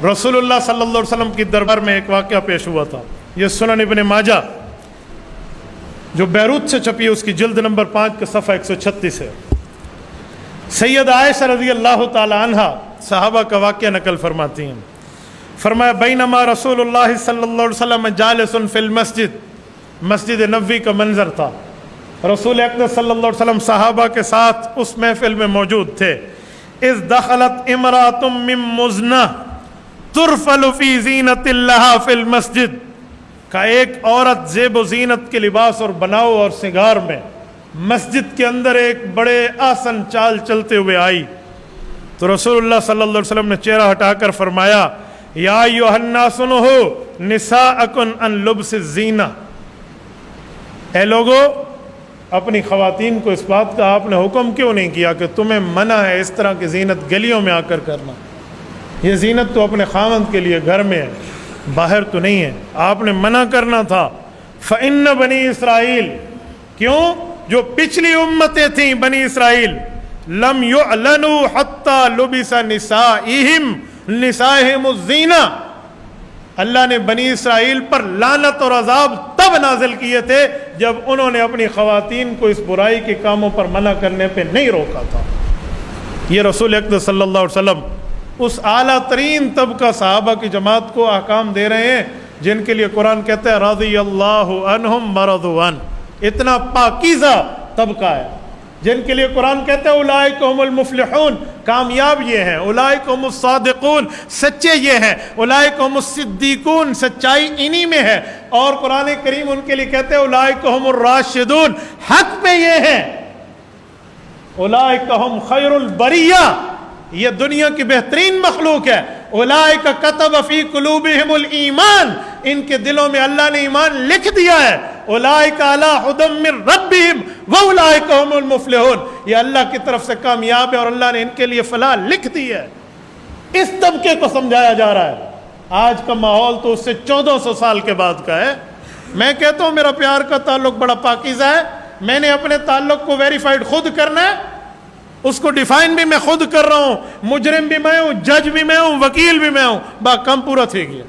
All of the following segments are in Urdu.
رسول اللہ صلی اللہ علیہ وسلم کی دربار میں ایک واقعہ پیش ہوا تھا. یہ سنن ابن ماجہ جو بیروت سے چھپی ہے اس کی جلد نمبر 5 کا صفحہ 136 ہے. سید عائشہ رضی اللہ تعالی عنہا صحابہ کا واقعہ نقل فرماتی ہیں. فرمایا بینما رسول اللہ صلی اللہ علیہ وسلم جالس فی المسجد، مسجد نبوی کا منظر تھا. رسول اکرم صلی اللہ علیہ وسلم صحابہ کے ساتھ اس محفل میں موجود تھے. اذ دخلت امرأۃ من مزنہ ترفل فی زینت اللہ فی المسجد، کا ایک عورت زیب و زینت کے لباس اور بناؤ اور سنگار میں مسجد کے اندر ایک بڑے آسن چال چلتے ہوئے آئی. تو رسول اللہ صلی اللہ علیہ وسلم نے چہرہ ہٹا کر فرمایا یا ایھا الناس انہوا نساءکم عن لبس الزینہ، اے لوگو اپنی خواتین کو اس بات کا آپ نے حکم کیوں نہیں کیا کہ تمہیں منع ہے اس طرح کی زینت گلیوں میں آ کر کرنا؟ یہ زینت تو اپنے خاوند کے لیے گھر میں ہے، باہر تو نہیں ہے. آپ نے منع کرنا تھا. فإن بنی اسرائیل، کیوں؟ جو پچھلی امتیں تھیں بنی اسرائیل، لم يعلنوا حتى لبس نسائهم الزینہ، اللہ نے بنی اسرائیل پر لعنت اور عذاب تب نازل کیے تھے جب انہوں نے اپنی خواتین کو اس برائی کے کاموں پر منع کرنے پہ نہیں روکا تھا. یہ رسول اکرم صلی اللہ علیہ وسلم اس اعلیٰ ترین طبقہ صحابہ کی جماعت کو احکام دے رہے ہیں جن کے لیے قرآن کہتا ہے رضی اللہ عنہم ورضوا عنہ. اتنا پاکیزہ طبقہ ہے جن کے لیے قرآن کہتا ہے اولئک هم المفلحون، کامیاب یہ ہیں. اولئک هم الصادقون، سچے یہ ہیں. اولئک هم الصدیقون، سچائی انہی میں ہے. اور قرآن کریم ان کے لیے کہتے ہیں اولئک هم الراشدون، حق میں یہ ہیں. اولئک هم خیر البریہ، یہ دنیا کی بہترین مخلوق ہے. اولئک کتب فی قلوبہم الایمان، ان کے دلوں میں اللہ نے ایمان لکھ دیا ہے. اولئک علی ھدی من ربہم واولئک ھم المفلحون، یہ اللہ کی طرف سے کامیاب ہے اور اللہ نے ان کے لیے فلاح لکھ دی ہے. اس طبقے کو سمجھایا جا رہا ہے. آج کا ماحول تو اس سے 1400 سال کے بعد کا ہے. میں کہتا ہوں میرا پیار کا تعلق بڑا پاکیزہ ہے. میں نے اپنے تعلق کو ویریفائڈ خود کرنا ہے، اس کو ڈیفائن بھی میں خود کر رہا ہوں. مجرم بھی میں ہوں، جج بھی میں ہوں، وکیل بھی میں ہوں. با کم پورا تھے گیا.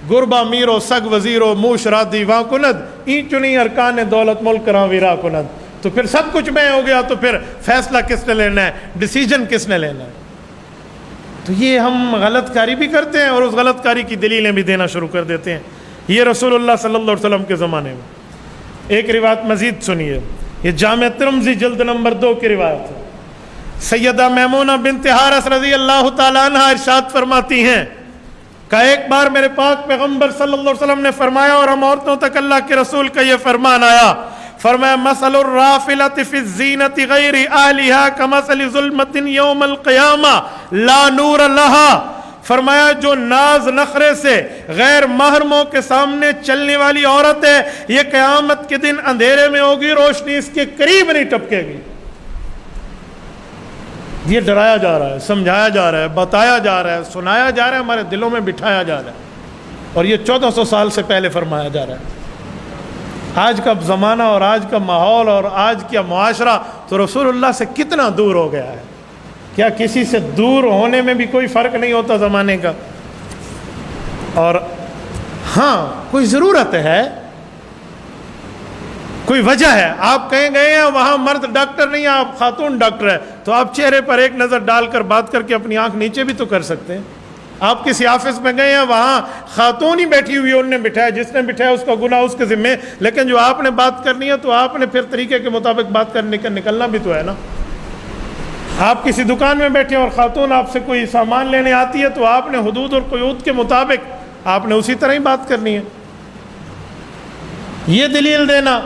گربا میرو سگ وزیرو موش رادی واں کند این چنی ارکان دولت ملک راں ویرا کند. تو پھر سب کچھ میں ہو گیا تو پھر فیصلہ کس نے لینا ہے، ڈیسیجن کس نے لینا ہے؟ تو یہ ہم غلط کاری بھی کرتے ہیں اور اس غلط کاری کی دلیلیں بھی دینا شروع کر دیتے ہیں. یہ رسول اللہ صلی اللہ علیہ وسلم کے زمانے میں. ایک روایت مزید سنیے، یہ جامع ترمذی جلد نمبر 2 کی روایت ہے. سیدہ میمونہ بنت حارث رضی اللہ تعالی عنہ ارشاد فرماتی ہیں کہ ایک بار میرے پاک پیغمبر صلی اللہ علیہ وسلم نے فرمایا اور ہم عورتوں تک اللہ کے رسول کا یہ فرمان آیا. فرمایا مثل الرافلۃ فی الزینۃ غیر اہلھا کمثل ظلمۃ یوم القیامہ لا نور لہا. فرمایا جو ناز نخرے سے غیر محرموں کے سامنے چلنے والی عورت ہے یہ قیامت کے دن اندھیرے میں ہوگی، روشنی اس کے قریب نہیں ٹپکے گی. یہ ڈرایا جا رہا ہے، سمجھایا جا رہا ہے، بتایا جا رہا ہے، سنایا جا رہا ہے، ہمارے دلوں میں بٹھایا جا رہا ہے. اور یہ 1400 سال سے پہلے فرمایا جا رہا ہے. آج کا زمانہ اور آج کا ماحول اور آج کا معاشرہ تو رسول اللہ سے کتنا دور ہو گیا ہے. کیا کسی سے دور ہونے میں بھی کوئی فرق نہیں ہوتا زمانے کا؟ اور ہاں کوئی ضرورت ہے، کوئی وجہ ہے. آپ کہیں گئے ہیں وہاں مرد ڈاکٹر نہیں ہے، آپ خاتون ڈاکٹر ہے، تو آپ چہرے پر ایک نظر ڈال کر بات کر کے اپنی آنکھ نیچے بھی تو کر سکتے ہیں. آپ کسی آفس میں گئے ہیں وہاں خاتون ہی بیٹھی ہوئی ہے، انہوں نے بٹھایا، جس نے بٹھایا اس کا گناہ اس کے ذمہ، لیکن جو آپ نے بات کرنی ہے تو آپ نے پھر طریقے کے مطابق بات کرنے کا نکلنا بھی تو ہے نا. آپ کسی دکان میں بیٹھے اور خاتون آپ سے کوئی سامان لینے آتی ہے تو آپ نے حدود اور قیود کے مطابق آپ نے اسی طرح ہی بات کرنی ہے. یہ دلیل دینا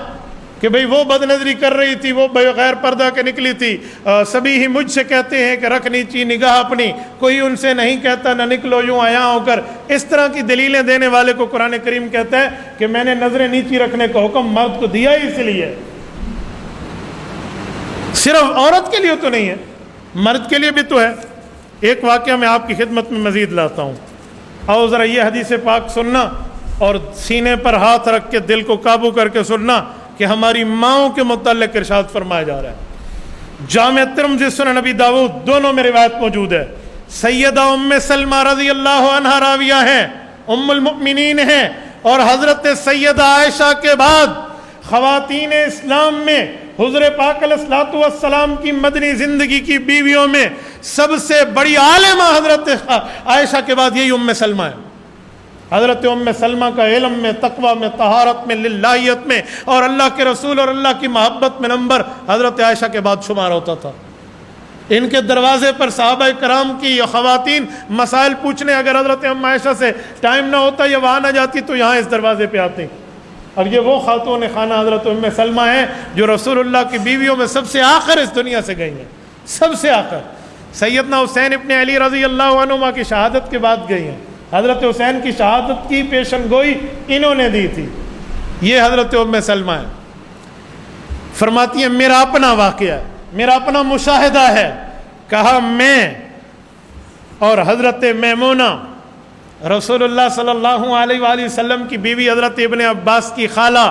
کہ بھئی وہ بد نظری کر رہی تھی، وہ بغیر پردہ کے نکلی تھی، سبھی ہی مجھ سے کہتے ہیں کہ رکھنی چاہیے نگاہ اپنی، کوئی ان سے نہیں کہتا نہ نکلو یوں عیاں ہو کر. اس طرح کی دلیلیں دینے والے کو قرآن کریم کہتا ہے کہ میں نے نظریں نیچی رکھنے کا حکم مرد کو دیا ہی اس لیے، صرف عورت کے لیے تو نہیں ہے، مرد کے لیے بھی تو ہے. ایک واقعہ میں آپ کی خدمت میں مزید لاتا ہوں. آؤ ذرا یہ حدیث پاک سننا اور سینے پر ہاتھ رکھ کے دل کو قابو کر کے سننا کہ ہماری ماؤں کے متعلق ارشاد فرمایا جا رہا ہے. جامع ترمذی سنن نبی داؤد دونوں میں روایت موجود ہے. سیدہ ام سلمہ رضی اللہ عنہا راویہ ہیں، ام المؤمنین ہیں، اور حضرت سیدہ عائشہ کے بعد خواتین اسلام میں حضور پاک علیہ الصلوۃ والسلام کی مدنی زندگی کی بیویوں میں سب سے بڑی عالمہ حضرت عائشہ کے بعد یہی ام سلمہ ہے۔ حضرت ام سلمہ کا علم میں، تقوی میں، طہارت میں، للہیت میں اور اللہ کے رسول اور اللہ کی محبت میں نمبر حضرت عائشہ کے بعد شمار ہوتا تھا۔ ان کے دروازے پر صحابہ کرام کی خواتین مسائل پوچھنے اگر حضرت ام عائشہ سے ٹائم نہ ہوتا یا وہاں نہ جاتی تو یہاں اس دروازے پہ آتے۔ اور یہ وہ خاتون خانہ حضرت ام سلمہ ہیں جو رسول اللہ کی بیویوں میں سب سے آخر اس دنیا سے گئی ہیں، سب سے آخر۔ سیدنا حسین ابن علی رضی اللہ عنہما کی شہادت کے بعد گئی ہیں۔ حضرت حسین کی شہادت کی پیشن گوئی انہوں نے دی تھی۔ یہ حضرت ام سلمہ ہے۔ فرماتی ہیں میرا اپنا واقعہ ہے، میرا اپنا مشاہدہ ہے۔ کہا میں اور حضرت میمونہ رسول اللہ صلی اللہ علیہ وآلہ وسلم کی بیوی حضرت ابن عباس کی خالہ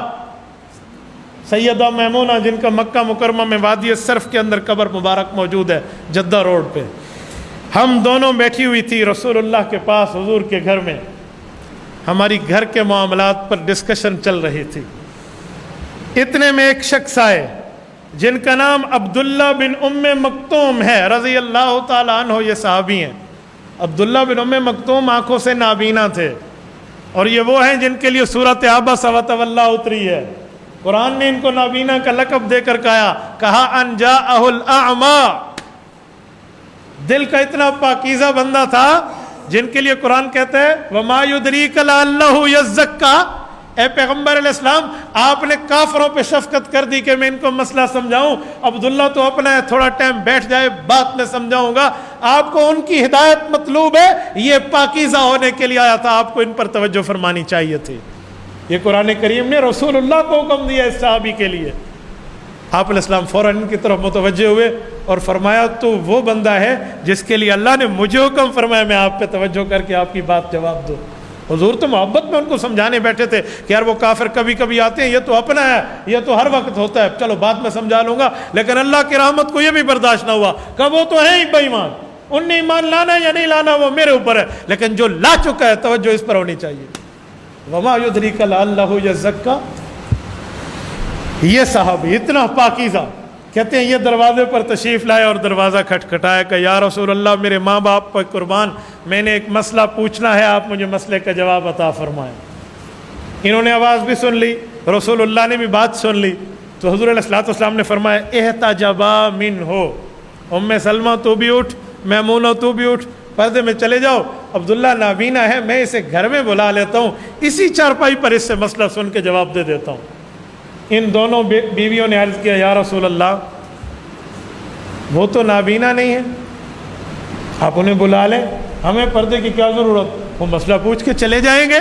سیدہ میمونہ، جن کا مکہ مکرمہ میں وادی الصرف کے اندر قبر مبارک موجود ہے جدہ روڈ پہ، ہم دونوں بیٹھی ہوئی تھی رسول اللہ کے پاس حضور کے گھر میں۔ ہماری گھر کے معاملات پر ڈسکشن چل رہی تھی۔ اتنے میں ایک شخص آئے جن کا نام عبداللہ بن ام مکتوم ہے رضی اللہ تعالیٰ عنہ، یہ صحابی ہیں۔ عبداللہ بن ام مکتوم آنکھوں سے نابینا تھے، اور یہ وہ ہیں جن کے لیے سورۃ عبس وتولی اتری ہے۔ قرآن نے ان کو نابینا کا لقب دے کر کہا ان جاءہ الاعمی۔ دل کا اتنا پاکیزہ بندہ تھا جن کے لیے قرآن کہتا ہے وما یدریک لعلہ یزکا۔ اے پیغمبر علیہ السلام، آپ نے کافروں پہ شفقت کر دی کہ میں ان کو مسئلہ سمجھاؤں۔ عبداللہ تو اپنا ہے، تھوڑا ٹائم بیٹھ جائے، بات میں سمجھاؤں گا۔ آپ کو ان کی ہدایت مطلوب ہے، یہ پاکیزہ ہونے کے لیے آیا تھا، آپ کو ان پر توجہ فرمانی چاہیے تھی۔ یہ قرآن کریم نے رسول اللہ کو حکم دیا اس صحابی کے لیے۔ آپ علیہ السلام فوراً ان کی طرف متوجہ ہوئے اور فرمایا تو وہ بندہ ہے جس کے لیے اللہ نے مجھے حکم فرمایا میں آپ پہ توجہ کر کے آپ کی بات جواب دوں۔ حضور تو محبت میں ان کو سمجھانے بیٹھے تھے کہ یار وہ کافر کبھی کبھی آتے ہیں، یہ تو اپنا ہے، یہ تو ہر وقت ہوتا ہے، چلو بات میں سمجھا لوں گا۔ لیکن اللہ کی رحمت کو یہ بھی برداشت نہ ہوا کہ وہ تو ہیں ہی بے ایمان، ان نے ایمان لانا یا نہیں لانا وہ میرے اوپر ہے، لیکن جو لا چکا ہے توجہ اس پر ہونی چاہیے۔ وما یدریک لعلہ یزکا۔ یہ صحابی اتنا پاکیزہ، کہتے ہیں یہ دروازے پر تشریف لائے اور دروازہ کھٹکھٹایا کہ یا رسول اللہ میرے ماں باپ پر قربان، میں نے ایک مسئلہ پوچھنا ہے، آپ مجھے مسئلے کا جواب عطا فرمائیں۔ انہوں نے آواز بھی سن لی، رسول اللہ نے بھی بات سن لی، تو حضور علیہ الصلوۃ والسلام نے فرمایا احتجبا منہ، ام سلمہ تو بھی اٹھ، میمونہ تو بھی اٹھ، پردے میں چلے جاؤ، عبداللہ نابینا ہے، میں اسے گھر میں بلا لیتا ہوں، اسی چارپائی پر اس سے مسئلہ سن کے جواب دے دیتا ہوں۔ ان دونوں بیویوں نے عرض کیا یا رسول اللہ وہ تو نابینا نہیں ہے، آپ انہیں بلا لیں، ہمیں پردے کی کیا ضرورت، وہ مسئلہ پوچھ کے چلے جائیں گے۔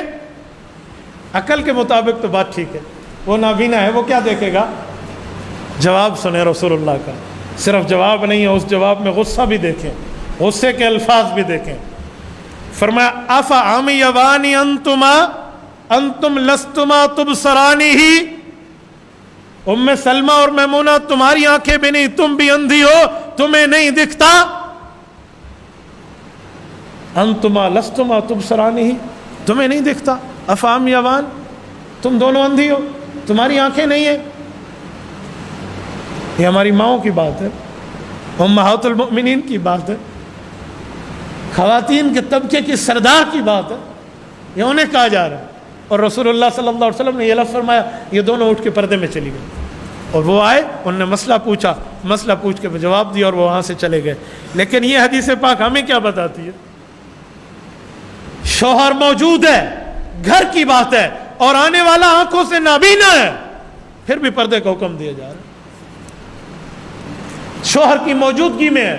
عقل کے مطابق تو بات ٹھیک ہے، وہ نابینا ہے، وہ کیا دیکھے گا؟ جواب سنیں رسول اللہ کا، صرف جواب نہیں ہے، اس جواب میں غصہ بھی دیکھیں، غصے کے الفاظ بھی دیکھیں۔ فرمایا افعمیوانی انتما انتم لستما تبصرانی ہی، ام سلمہ اور میمونہ تمہاری آنکھیں بھی نہیں، تم بھی اندھی ہو، تمہیں نہیں دکھتا؟ انتما لستما تبصرانی، تمہیں نہیں دکھتا؟ افعمیوان، تم دونوں اندھی ہو، تمہاری آنکھیں نہیں ہیں؟ یہ ہماری ماؤں کی بات ہے، امہات المؤمنین کی بات ہے، خواتین کے طبقے کی سردار کی بات ہے، یہ انہیں کہا جا رہا ہے۔ اور رسول اللہ صلی اللہ علیہ وسلم نے یہ لفظ فرمایا، یہ دونوں اٹھ کے پردے میں چلی گئی، اور وہ آئے، انہوں نے مسئلہ پوچھا، مسئلہ پوچھ کے جواب دیا اور وہ وہاں سے چلے گئے۔ لیکن یہ حدیث پاک ہمیں کیا بتاتی ہے؟ شوہر موجود ہے، گھر کی بات ہے، اور آنے والا آنکھوں سے نابینا ہے، پھر بھی پردے کا حکم دیا جا رہا ہے، شوہر کی موجودگی میں ہے،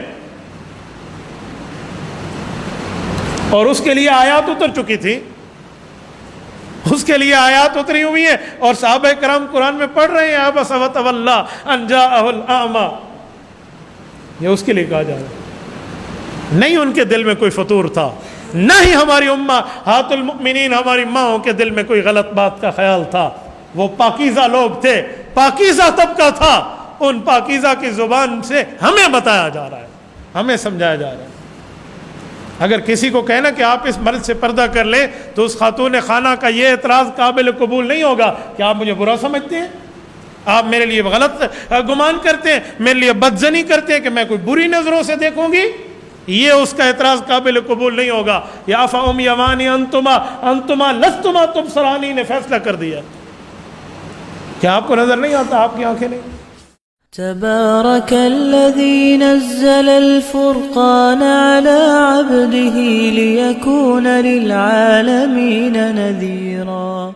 اور اس کے لیے آیات اتر چکی تھی، اس کے لیے آیات اتری ہوئی ہیں، اور صحابہ کرام قرآن میں پڑھ رہے ہیں عبس وتولی ان جاءہ الاعمی، یہ اس کے لیے کہا جا رہا ہے۔ نہیں ان کے دل میں کوئی فطور تھا، نہ ہی ہماری امہات المؤمنین ہماری ماؤں کے دل میں کوئی غلط بات کا خیال تھا، وہ پاکیزہ لوگ تھے، پاکیزہ طبقہ تھا، ان پاکیزہ کی زبان سے ہمیں بتایا جا رہا ہے، ہمیں سمجھایا جا رہا ہے۔ اگر کسی کو کہنا کہ آپ اس مرد سے پردہ کر لیں تو اس خاتون خانہ کا یہ اعتراض قابل قبول نہیں ہوگا کہ آپ مجھے برا سمجھتے ہیں، آپ میرے لیے غلط گمان کرتے ہیں، میرے لیے بدظنی کرتے ہیں کہ میں کوئی بری نظروں سے دیکھوں گی، یہ اس کا اعتراض قابل قبول نہیں ہوگا۔ یا فَأُمْ یمانی انتما لستما تبصرانی نے فیصلہ کر دیا، کیا آپ کو نظر نہیں آتا؟ آپ کی آنکھیں نہیں؟ تبارك الذي نزل الفرقان على عبده ليكون للعالمين نذيرا